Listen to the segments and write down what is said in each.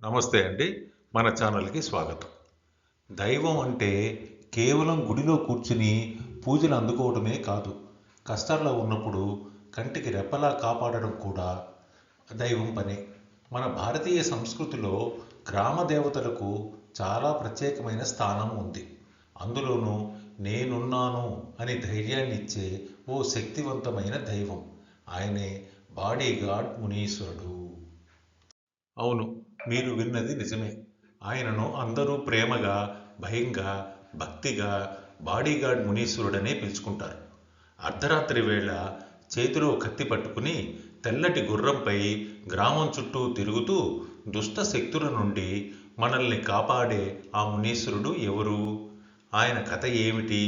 నమస్తే అండి. మన ఛానల్కి స్వాగతం. దైవం అంటే కేవలం గుడిలో కూర్చుని పూజలు అందుకోవడమే కాదు, కష్టాల్లో ఉన్నప్పుడు కంటికి రెప్పలా కాపాడడం కూడా దైవం పనే. మన భారతీయ సంస్కృతిలో గ్రామ దేవతలకు చాలా ప్రత్యేకమైన స్థానం ఉంది. అందులోనూ నేనున్నాను అని ధైర్యాన్ని ఇచ్చే ఓ శక్తివంతమైన దైవం, ఆయనే బాడీగార్డ్ మునీశ్వరుడు. అవును, మీరు విన్నది నిజమే. ఆయనను అందరూ ప్రేమగా, భయంగా, భక్తిగా బాడీగార్డ్ మునీశ్వరుడనే పిలుచుకుంటారు. అర్ధరాత్రి వేళ చేతిలో కత్తి పట్టుకుని తెల్లటి గుర్రంపై గ్రామం చుట్టూ తిరుగుతూ దుష్ట శక్తుల నుండి మనల్ని కాపాడే ఆ మునీశ్వరుడు ఎవరు? ఆయన కథ ఏమిటి?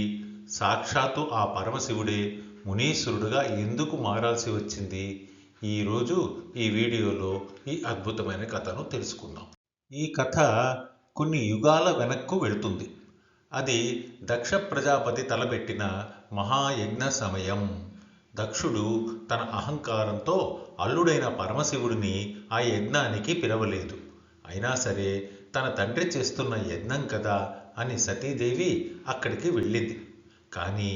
సాక్షాత్తు ఆ పరమశివుడే మునీశ్వరుడుగా ఎందుకు మారాల్సి వచ్చింది? ఈరోజు ఈ వీడియోలో ఈ అద్భుతమైన కథను తెలుసుకుందాం. ఈ కథ కొన్ని యుగాల వెనక్కు వెళుతుంది. అది దక్ష ప్రజాపతి తలపెట్టిన మహాయజ్ఞ సమయం. దక్షుడు తన అహంకారంతో అల్లుడైన పరమశివుడిని ఆ యజ్ఞానికి పిలవలేదు. అయినా సరే తన తండ్రి చేస్తున్న యజ్ఞం కదా అని సతీదేవి అక్కడికి వెళ్ళింది. కానీ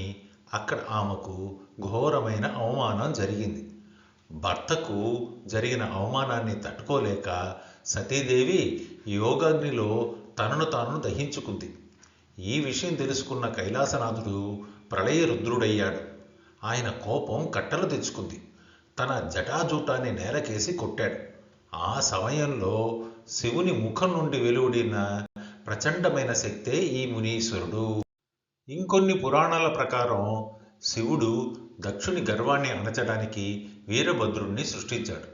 అక్కడ ఆమెకు ఘోరమైన అవమానం జరిగింది. భర్తకు జరిగిన అవమానాన్ని తట్టుకోలేక సతీదేవి యోగాగ్నిలో తనను తాను దహించుకుంది. ఈ విషయం తెలుసుకున్న కైలాసనాథుడు ప్రళయ రుద్రుడయ్యాడు. ఆయన కోపం కట్టలు తెచ్చుకుంది. తన జటాజూటాన్ని నేలకేసి కొట్టాడు. ఆ సమయంలో శివుని ముఖం నుండి వెలువడిన ప్రచండమైన శక్తే ఈ మునీశ్వరుడు. ఇంకొన్ని పురాణాల ప్రకారం శివుడు దక్షుని గర్వాన్ని అణచడానికి వీరభద్రుడిని సృష్టించాడు.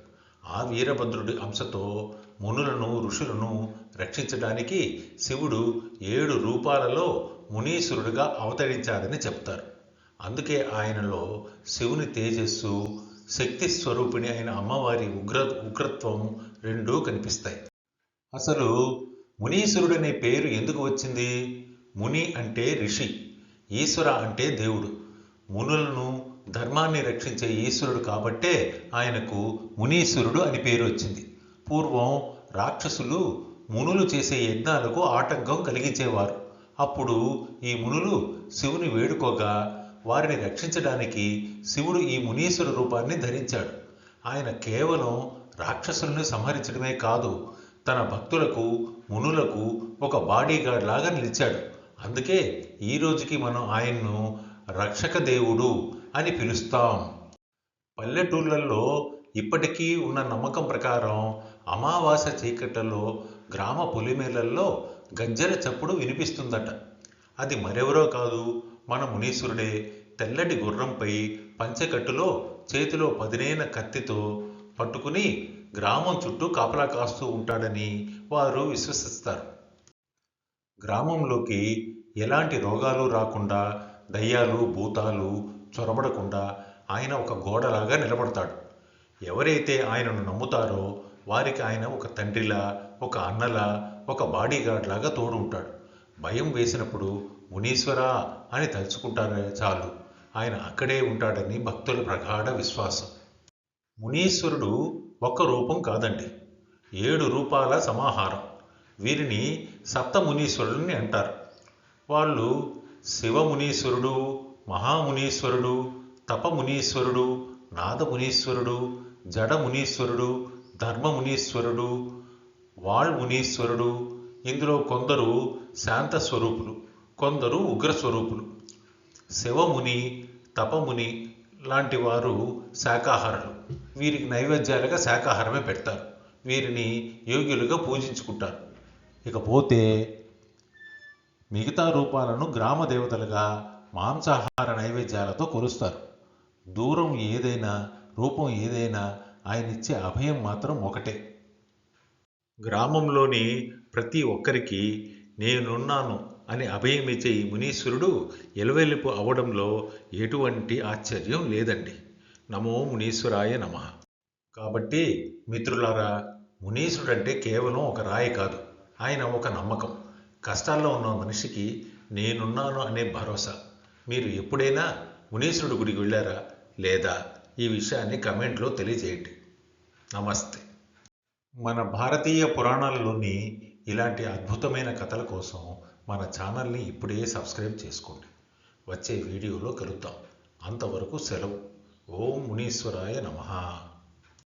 ఆ వీరభద్రుడి అంశతో మునులను, ఋషులను రక్షించడానికి శివుడు 7 రూపాలలో మునీశ్వరుడుగా అవతరించాడని చెప్తారు. అందుకే ఆయనలో శివుని తేజస్సు, శక్తి స్వరూపిణి అయిన అమ్మవారి ఉగ్రత్వం రెండూ కనిపిస్తాయి. అసలు మునీశ్వరుడనే పేరు ఎందుకు వచ్చింది? ముని అంటే ఋషి, ఈశ్వర అంటే దేవుడు. మునులను, ధర్మాన్ని రక్షించే ఈశ్వరుడు కాబట్టే ఆయనకు మునీశ్వరుడు అని పేరు వచ్చింది. పూర్వం రాక్షసులు మునులు చేసే యజ్ఞాలకు ఆటంకం కలిగించేవారు. అప్పుడు ఈ మునులు శివుని వేడుకోగా వారిని రక్షించడానికి శివుడు ఈ మునీశ్వర రూపాన్ని ధరించాడు. ఆయన కేవలం రాక్షసులను సంహరించడమే కాదు, తన భక్తులకు, మునులకు ఒక బాడీగార్డ్ లాగా నిలిచాడు. అందుకే ఈ రోజుకి మనం ఆయన్ను రక్షక దేవుడు అని పిలుస్తాం. పల్లెటూళ్ళల్లో ఇప్పటికీ ఉన్న నమ్మకం ప్రకారం అమావాస్య చీకట్లలో గ్రామ పొలిమేళల్లో గజ్జెల చప్పుడు వినిపిస్తుందట. అది మరెవరో కాదు, మన మునీశ్వరుడే. తెల్లటి గుర్రంపై పంచెకట్టులో చేతిలో పదునైన కత్తితో పట్టుకుని గ్రామం చుట్టూ కాపలా కాస్తూ ఉంటాడని వారు విశ్వసిస్తారు. గ్రామంలోకి ఎలాంటి రోగాలు రాకుండా, దయ్యాలు, భూతాలు చొరబడకుండా ఆయన ఒక గోడలాగా నిలబడతాడు. ఎవరైతే ఆయనను నమ్ముతారో వారికి ఆయన ఒక తండ్రిలా, ఒక అన్నలా, ఒక బాడీగార్డ్ లాగా తోడు ఉంటాడు. భయం వేసినప్పుడు మునీశ్వరా అని తలుచుకుంటారే చాలు, ఆయన అక్కడే ఉంటాడని భక్తుల ప్రగాఢ విశ్వాసం. మునీశ్వరుడు ఒక్క రూపం కాదండి, 7 రూపాల సమాహారం. వీరిని సప్తమునీశ్వరులని అంటారు. వాళ్ళు శివమునీశ్వరుడు, మహామునీశ్వరుడు, తపమునీశ్వరుడు, నాదమునీశ్వరుడు, జడమునీశ్వరుడు, ధర్మమునీశ్వరుడు, వాళ్మునీశ్వరుడు. ఇందులో కొందరు శాంత స్వరూపులు, కొందరు ఉగ్రస్వరూపులు. శివముని, తపముని లాంటి వారు శాకాహారులు. వీరికి నైవేద్యాలుగా శాకాహారమే పెడతారు. వీరిని యోగ్యులుగా పూజించుకుంటారు. ఇకపోతే మిగతా రూపాలను గ్రామ దేవతలుగా మాంసాహార నైవేద్యాలతో కొలుస్తారు. దూరం ఏదైనా, రూపం ఏదైనా ఆయనిచ్చే అభయం మాత్రం ఒకటే. గ్రామంలోని ప్రతి ఒక్కరికి నేనున్నాను అని అభయం ఇచ్చే ఈ మునీశ్వరుడు ఎలవెల్లిపు అవడంలో ఎటువంటి ఆశ్చర్యం లేదండి. నమో మునీశ్వరాయ నమః. కాబట్టి మిత్రులారా, మునీశ్వరుడు అంటే కేవలం ఒక రాయి కాదు, ఆయన ఒక నమ్మకం. కష్టాల్లో ఉన్న మనిషికి నేనున్నాను అనే భరోసా. మీరు ఎప్పుడైనా మునీశ్వరుడు గుడికి వెళ్ళారా? లేదా? ఈ విషయాన్ని కమెంట్లో తెలియజేయండి. నమస్తే. మన భారతీయ పురాణాలలోని ఇలాంటి అద్భుతమైన కథల కోసం మన ఛానల్ని ఇప్పుడే సబ్స్క్రైబ్ చేసుకోండి. వచ్చే వీడియోలో కలుద్దాం. అంతవరకు సెలవు. ఓం మునీశ్వరాయ నమః.